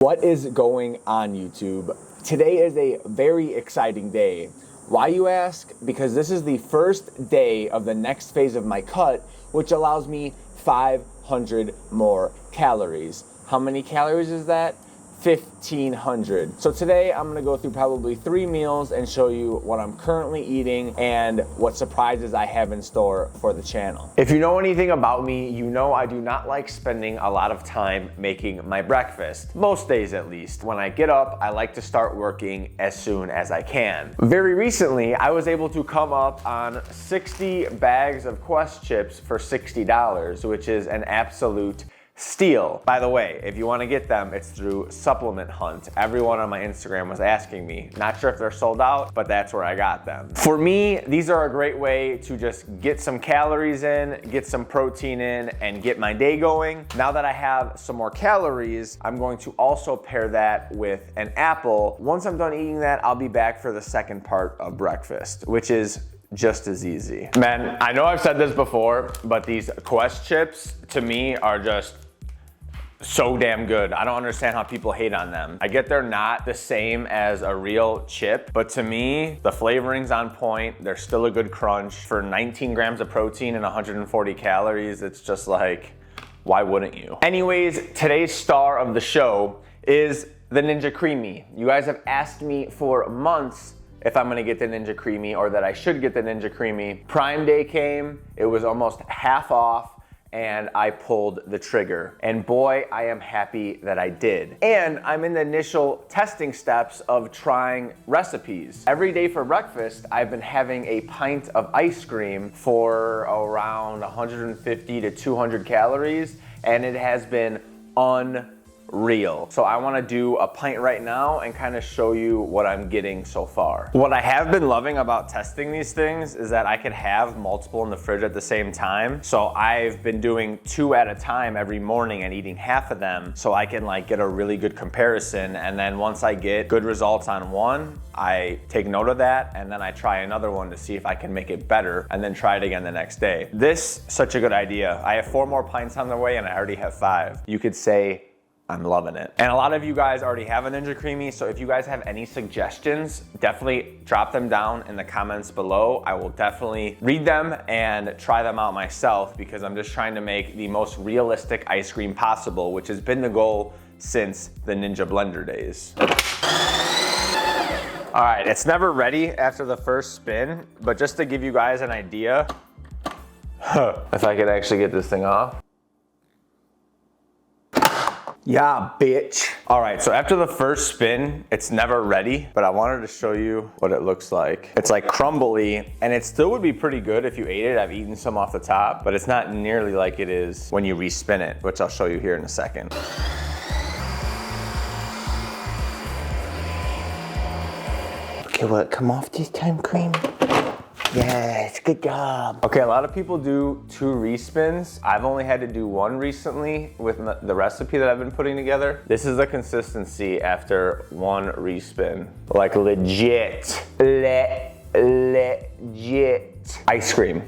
What is going on, YouTube? Today is a very exciting day. Why, you ask? Because this is the first day of the next phase of my cut, which allows me 500 more calories. How many calories is that? 1,500. So today I'm gonna go through probably 3 meals and show you what I'm currently eating and what surprises I have in store for the channel. If you know anything about me, you know I do not like spending a lot of time making my breakfast. Most days at least. When I get up, I like to start working as soon as I can. Very recently, I was able to come up on 60 bags of Quest chips for $60, which is an absolute steal. By the way, if you want to get them, it's through Supplement Hunt. Everyone on my Instagram was asking me. Not sure if they're sold out, but that's where I got them. For me, these are a great way to just get some calories in, get some protein in, and get my day going. Now that I have some more calories, I'm going to also pair that with an apple. Once I'm done eating that, I'll be back for the second part of breakfast, which is just as easy. Man, I know I've said this before, but these Quest chips to me are just so damn good. I don't understand how people hate on them. I get they're not the same as a real chip, but to me, the flavoring's on point. They're still a good crunch. For 19 grams of protein and 140 calories, it's just like, why wouldn't you? Anyways, today's star of the show is the Ninja Creami. You guys have asked me for months if I'm gonna get the Ninja Creami or that I should get the Ninja Creami. Prime Day came, it was almost half off, and I pulled the trigger. And boy, I am happy that I did. And I'm in the initial testing steps of trying recipes. Every day for breakfast, I've been having a pint of ice cream for around 150 to 200 calories, and it has been unreal. So I wanna do a pint right now and kind of show you what I'm getting so far. What I have been loving about testing these things is that I could have multiple in the fridge at the same time. So I've been doing 2 at a time every morning and eating half of them so I can like get a really good comparison. And then once I get good results on one, I take note of that and then I try another one to see if I can make it better and then try it again the next day. This, such a good idea. I have 4 more pints on the way and I already have 5. You could say I'm loving it. And a lot of you guys already have a Ninja Creami, so if you guys have any suggestions, definitely drop them down in the comments below. I will definitely read them and try them out myself because I'm just trying to make the most realistic ice cream possible, which has been the goal since the Ninja Blender days. All right, it's never ready after the first spin, but just to give you guys an idea, if I could actually get this thing off. Yeah, bitch. All right, so after the first spin, it's never ready, but I wanted to show you what it looks like. It's like crumbly, and it still would be pretty good if you ate it. I've eaten some off the top, but it's not nearly like it is when you respin it, which I'll show you here in a second. Okay, will it come off this time, Cream? Yes, good job. Okay, a lot of people do 2 respins. I've only had to do 1 recently with the recipe that I've been putting together. This is the consistency after 1 respin. Like legit ice cream.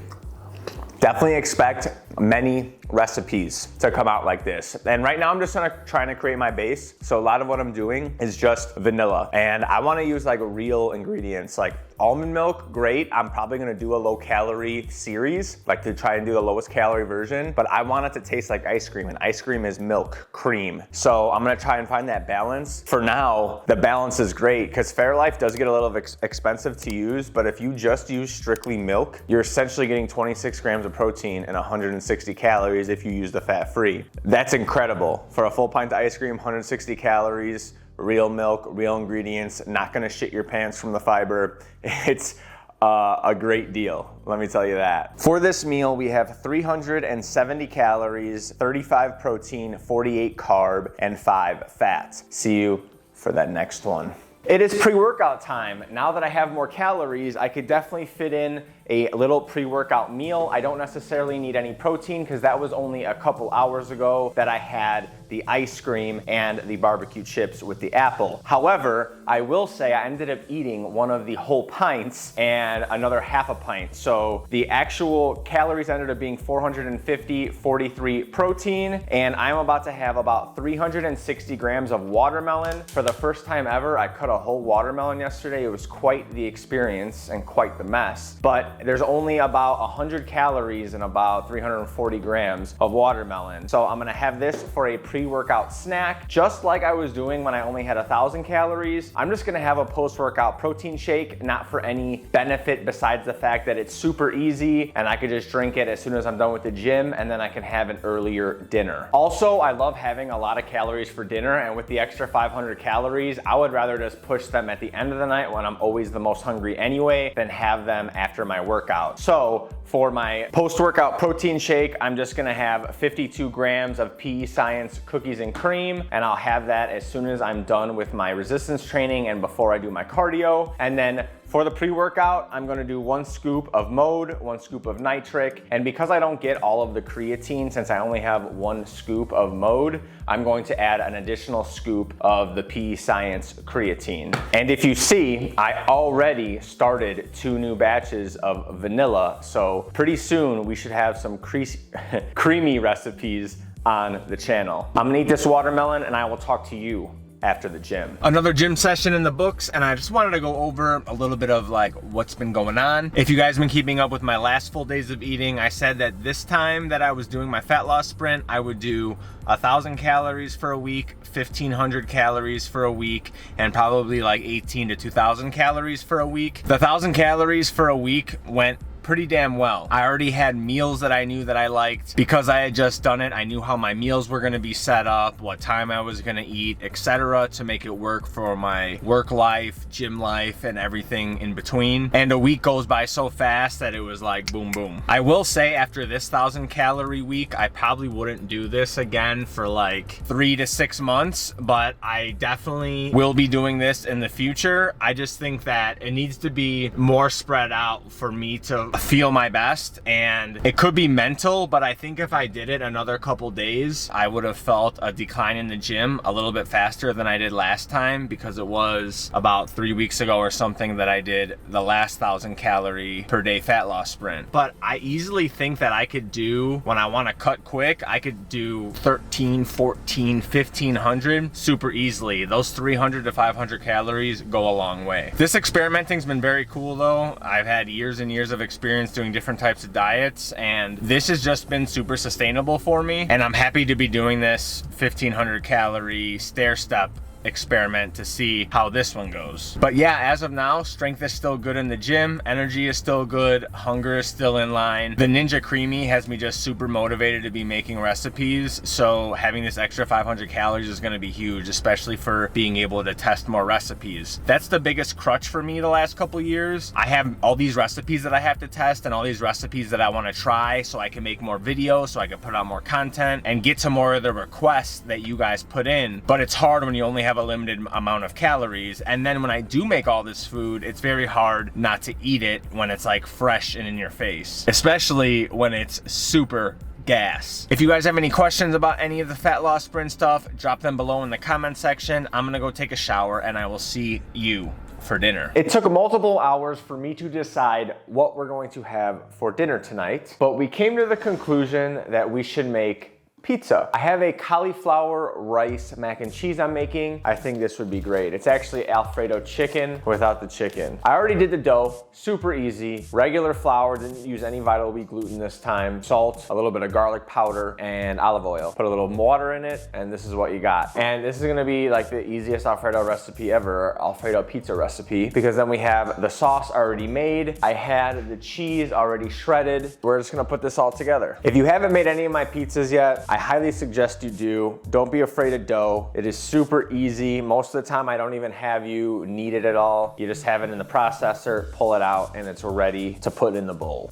Definitely expect many recipes to come out like this. And right now I'm just trying to create my base. So a lot of what I'm doing is just vanilla. And I wanna use like real ingredients, like almond milk, great. I'm probably gonna do a low calorie series, like to try and do the lowest calorie version, but I want it to taste like ice cream, and ice cream is milk, cream. So I'm gonna try and find that balance. For now, the balance is great because Fairlife does get a little expensive to use, but if you just use strictly milk, you're essentially getting 26 grams of protein and 160 calories if you use the fat-free. That's incredible. For a full pint of ice cream, 160 calories, real milk, real ingredients, not gonna shit your pants from the fiber. It's a great deal, let me tell you that. For this meal, we have 370 calories, 35 protein, 48 carb, and 5 fats. See you for that next one. It is pre-workout time. Now that I have more calories, I could definitely fit in a little pre-workout meal. I don't necessarily need any protein because that was only a couple hours ago that I had the ice cream, and the barbecue chips with the apple. However, I will say I ended up eating one of the whole pints and another half a pint. So the actual calories ended up being 450, 43 protein, and I'm about to have about 360 grams of watermelon. For the first time ever, I cut a whole watermelon yesterday. It was quite the experience and quite the mess, but there's only about 100 calories and about 340 grams of watermelon. So I'm gonna have this for a pre-workout snack, just like I was doing when I only had 1,000 calories. I'm just gonna have a post-workout protein shake, not for any benefit besides the fact that it's super easy and I could just drink it as soon as I'm done with the gym, and then I can have an earlier dinner. Also, I love having a lot of calories for dinner, and with the extra 500 calories, I would rather just push them at the end of the night when I'm always the most hungry anyway than have them after my workout. So for my post-workout protein shake, I'm just gonna have 52 grams of PE Science cookies and cream, and I'll have that as soon as I'm done with my resistance training and before I do my cardio. And then for the pre-workout, I'm gonna do 1 scoop of Mode, 1 scoop of nitric, and because I don't get all of the creatine, since I only have 1 scoop of Mode, I'm going to add an additional scoop of the PE Science creatine. And if you see, I already started 2 new batches of vanilla, so pretty soon we should have some creamy recipes on the channel. I'm gonna eat this watermelon and I will talk to you after the gym. Another gym session in the books, and I just wanted to go over a little bit of like what's been going on. If you guys have been keeping up with my last full days of eating, I said that this time that I was doing my fat loss sprint, I would do 1,000 calories for a week, 1,500 calories for a week, and probably like 18 to 2,000 calories for a week. The 1,000 calories for a week went pretty damn well. I already had meals that I knew that I liked. Because I had just done it, I knew how my meals were gonna be set up, what time I was gonna eat, etc., to make it work for my work life, gym life, and everything in between. And a week goes by so fast that it was like boom, boom. I will say after this 1,000 calorie week, I probably wouldn't do this again for like 3 to 6 months, but I definitely will be doing this in the future. I just think that it needs to be more spread out for me to feel my best, and it could be mental, but I think if I did it another couple days, I would have felt a decline in the gym a little bit faster than I did last time, because it was about 3 weeks ago or something that I did the last 1,000 calorie per day fat loss sprint. But I easily think that I could do, when I want to cut quick, I could do 13, 14, 1,500 super easily. Those 300 to 500 calories go a long way. This experimenting's been very cool though. I've had years and years of experience doing different types of diets, and this has just been super sustainable for me, and I'm happy to be doing this 1,500 calorie stair step experiment to see how this one goes. But yeah, as of now, strength is still good in the gym, energy is still good, hunger is still in line. The Ninja Creami has me just super motivated to be making recipes, so having this extra 500 calories is going to be huge, especially for being able to test more recipes. That's the biggest crutch for me the last couple years. I have all these recipes that I have to test and all these recipes that I want to try so I can make more videos, so I can put out more content and get to more of the requests that you guys put in. But it's hard when you only have a limited amount of calories, and then when I do make all this food, it's very hard not to eat it when it's like fresh and in your face, especially when it's super gas. If you guys have any questions about any of the fat loss sprint stuff, drop them below in the comment section. I'm gonna go take a shower and I will see you for dinner. It took multiple hours for me to decide what we're going to have for dinner tonight, but we came to the conclusion that we should make pizza. I have a cauliflower rice mac and cheese I'm making. I think this would be great. It's actually Alfredo chicken without the chicken. I already did the dough, super easy. Regular flour, didn't use any Vital Wheat gluten this time. Salt, a little bit of garlic powder, and olive oil. Put a little water in it, and this is what you got. And this is gonna be like the easiest Alfredo recipe ever, Alfredo pizza recipe, because then we have the sauce already made. I had the cheese already shredded. We're just gonna put this all together. If you haven't made any of my pizzas yet, I highly suggest you do. Don't be afraid of dough. It is super easy. Most of the time, I don't even have you knead it at all. You just have it in the processor, pull it out, and it's ready to put in the bowl.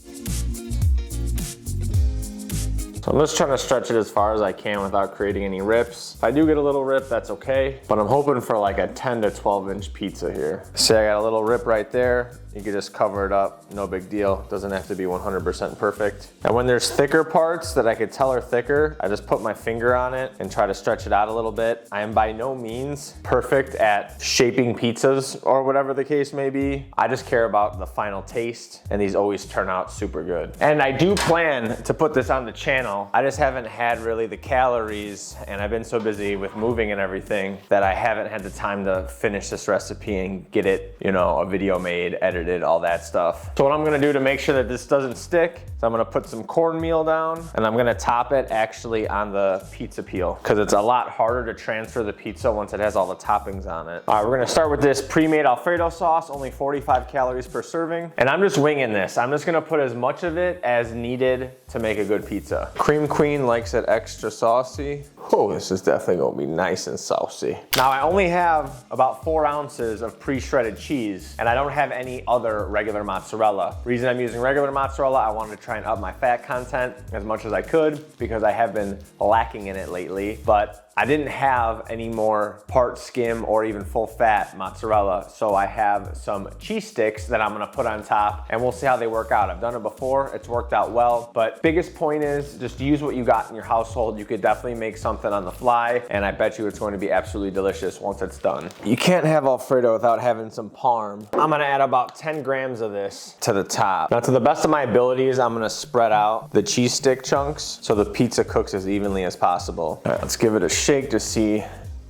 So I'm just trying to stretch it as far as I can without creating any rips. If I do get a little rip, that's okay. But I'm hoping for like a 10 to 12 inch pizza here. See, I got a little rip right there. You can just cover it up, no big deal. Doesn't have to be 100% perfect. And when there's thicker parts that I could tell are thicker, I just put my finger on it and try to stretch it out a little bit. I am by no means perfect at shaping pizzas or whatever the case may be. I just care about the final taste, and these always turn out super good. And I do plan to put this on the channel. I just haven't had really the calories, and I've been so busy with moving and everything that I haven't had the time to finish this recipe and get it, you know, a video made, edited, all that stuff. So what I'm gonna do to make sure that this doesn't stick is I'm gonna put some cornmeal down, and I'm gonna top it actually on the pizza peel, because it's a lot harder to transfer the pizza once it has all the toppings on it. All right, we're gonna start with this pre-made Alfredo sauce, only 45 calories per serving. And I'm just winging this. I'm just gonna put as much of it as needed to make a good pizza. Cream Queen likes it extra saucy. Oh, this is definitely gonna be nice and saucy. Now I only have about 4 ounces of pre-shredded cheese, and I don't have any other regular mozzarella. Reason I'm using regular mozzarella, I wanted to try and up my fat content as much as I could because I have been lacking in it lately, but I didn't have any more part skim or even full fat mozzarella, so I have some cheese sticks that I'm gonna put on top, and we'll see how they work out. I've done it before, it's worked out well, but biggest point is just use what you got in your household. You could definitely make something on the fly, and I bet you it's going to be absolutely delicious once it's done. You can't have Alfredo without having some parm. I'm gonna add about 10 grams of this to the top. Now, to the best of my abilities, I'm gonna spread out the cheese stick chunks so the pizza cooks as evenly as possible. All right, let's give it a shake to see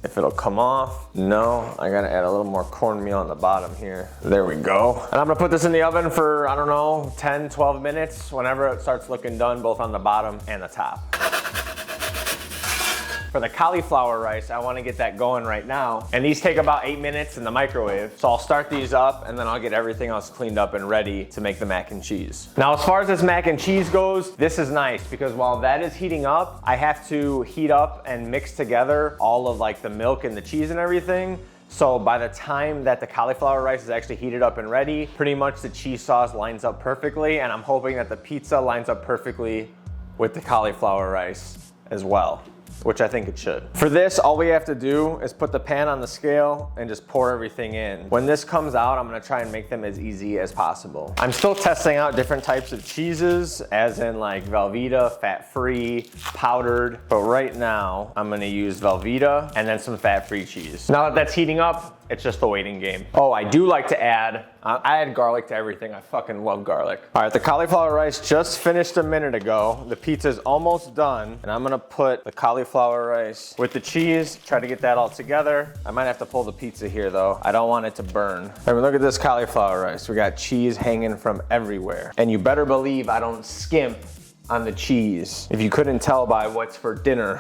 if it'll come off. No, I gotta add a little more cornmeal on the bottom here. There we go. And I'm gonna put this in the oven for, I don't know, 10, 12 minutes, whenever it starts looking done, both on the bottom and the top. For the cauliflower rice, I wanna get that going right now. And these take about 8 minutes in the microwave. So I'll start these up, and then I'll get everything else cleaned up and ready to make the mac and cheese. Now, as far as this mac and cheese goes, this is nice because while that is heating up, I have to heat up and mix together all of like the milk and the cheese and everything. So by the time that the cauliflower rice is actually heated up and ready, pretty much the cheese sauce lines up perfectly, and I'm hoping that the pizza lines up perfectly with the cauliflower rice as well, which I think it should. For this, all we have to do is put the pan on the scale and just pour everything in. When this comes out, I'm gonna try and make them as easy as possible. I'm still testing out different types of cheeses, as in like Velveeta, fat-free, powdered, but right now, I'm gonna use Velveeta and then some fat-free cheese. Now that that's heating up, it's just a waiting game. Oh, I do like to add, I add garlic to everything. I fucking love garlic. All right, the cauliflower rice just finished a minute ago. The pizza's almost done, and I'm gonna put the cauliflower rice with the cheese, try to get that all together. I might have to pull the pizza here though. I don't want it to burn. I mean, look at this cauliflower rice. We got cheese hanging from everywhere. And you better believe I don't skimp on the cheese. If you couldn't tell by what's for dinner,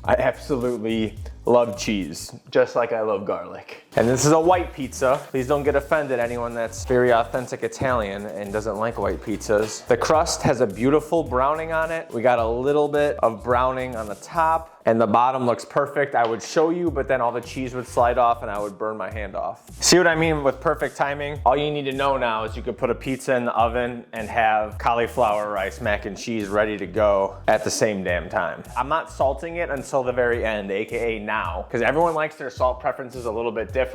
I absolutely love cheese, just like I love garlic. And this is a white pizza. Please don't get offended, anyone that's very authentic Italian and doesn't like white pizzas. The crust has a beautiful browning on it. We got a little bit of browning on the top, and the bottom looks perfect. I would show you, but then all the cheese would slide off and I would burn my hand off. See what I mean with perfect timing? All you need to know now is you could put a pizza in the oven and have cauliflower rice, mac and cheese ready to go at the same damn time. I'm not salting it until the very end, AKA now, because everyone likes their salt preferences a little bit different.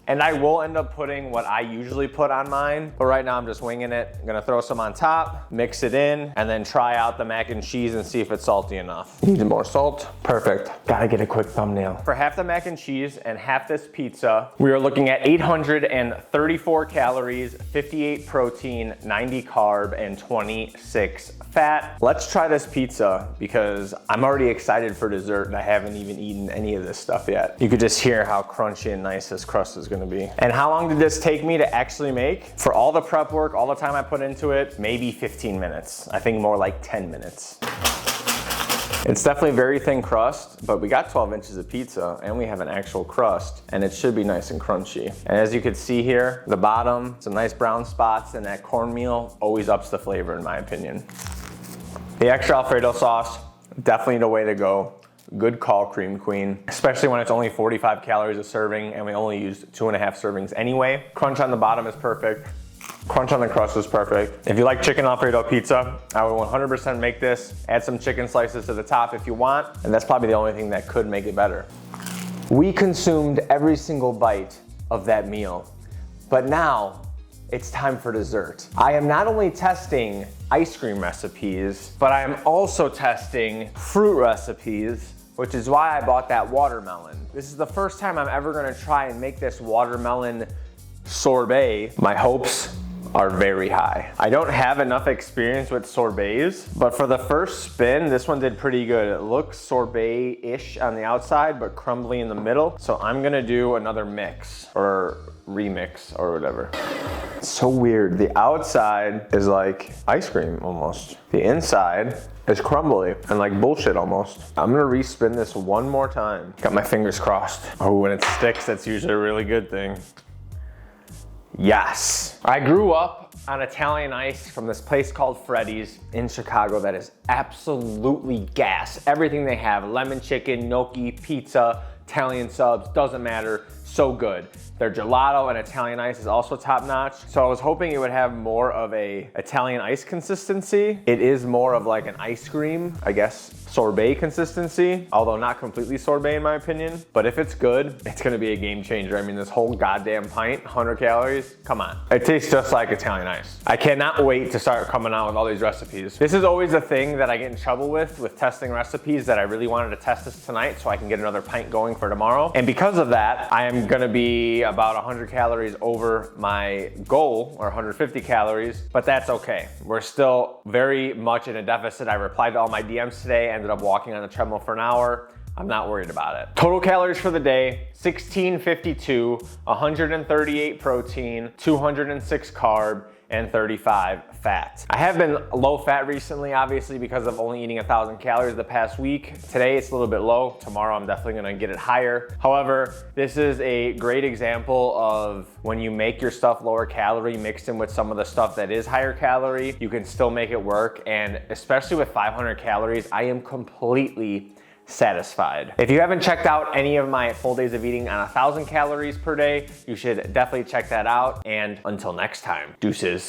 And I will end up putting what I usually put on mine, but right now I'm just winging it. I'm gonna throw some on top, mix it in, and then try out the mac and cheese and see if it's salty enough. Need more salt? Perfect. Gotta get a quick thumbnail. For half the mac and cheese and half this pizza, we are looking at 834 calories, 58 protein, 90 carb, and 26 fat. Let's try this pizza because I'm already excited for dessert and I haven't even eaten any of this stuff yet. You could just hear how crunchy and nice this crust is gonna be. And how long did this take me to actually make? For all the prep work, all the time I put into it, maybe 15 minutes. I think more like 10 minutes. It's definitely very thin crust, but we got 12 inches of pizza and we have an actual crust and it should be nice and crunchy. And as you can see here, the bottom, some nice brown spots, and that cornmeal always ups the flavor in my opinion. The extra Alfredo sauce, definitely the way to go. Good call, Cream Queen, especially when it's only 45 calories a serving and we only used 2.5 servings anyway. Crunch on the bottom is perfect. Crunch on the crust is perfect. If you like chicken Alfredo pizza, I would 100% make this. Add some chicken slices to the top if you want, and that's probably the only thing that could make it better. We consumed every single bite of that meal, but now it's time for dessert. I am not only testing ice cream recipes, but I am also testing fruit recipes, which is why I bought that watermelon. This is the first time I'm ever gonna try and make this watermelon sorbet. My hopes are very high. I don't have enough experience with sorbets, but for the first spin, this one did pretty good. It looks sorbet-ish on the outside, but crumbly in the middle. So I'm gonna do another mix or remix or whatever. It's so weird. The outside is like ice cream almost. The inside is crumbly and like bullshit almost. I'm gonna respin this one more time. Got my fingers crossed. Oh, when it sticks, that's usually a really good thing. Yes. I grew up on Italian ice from this place called Freddy's in Chicago that is absolutely gas. Everything they have, lemon chicken, gnocchi, pizza, Italian subs, doesn't matter, so good. Their gelato and Italian ice is also top notch. So I was hoping it would have more of a Italian ice consistency. It is more of like an ice cream, I guess, sorbet consistency, although not completely sorbet in my opinion. But if it's good, it's gonna be a game changer. I mean, this whole goddamn pint, 100 calories, come on. It tastes just like Italian ice. I cannot wait to start coming out with all these recipes. This is always a thing that I get in trouble with testing recipes, that I really wanted to test this tonight so I can get another pint going for tomorrow. And because of that, I am gonna be about 100 calories over my goal, or 150 calories, but that's okay. We're still very much in a deficit. I replied to all my DMs today, ended up walking on the treadmill for an hour. I'm not worried about it. Total calories for the day, 1652, 138 protein, 206 carb, and 35 fat. I have been low fat recently, obviously, because of only eating 1,000 calories the past week. Today it's a little bit low. Tomorrow I'm definitely gonna get it higher. However, this is a great example of when you make your stuff lower calorie mixed in with some of the stuff that is higher calorie, you can still make it work. And especially with 500 calories, I am completely satisfied. If you haven't checked out any of my full days of eating on 1,000 calories per day, you should definitely check that out. And until next time, deuces.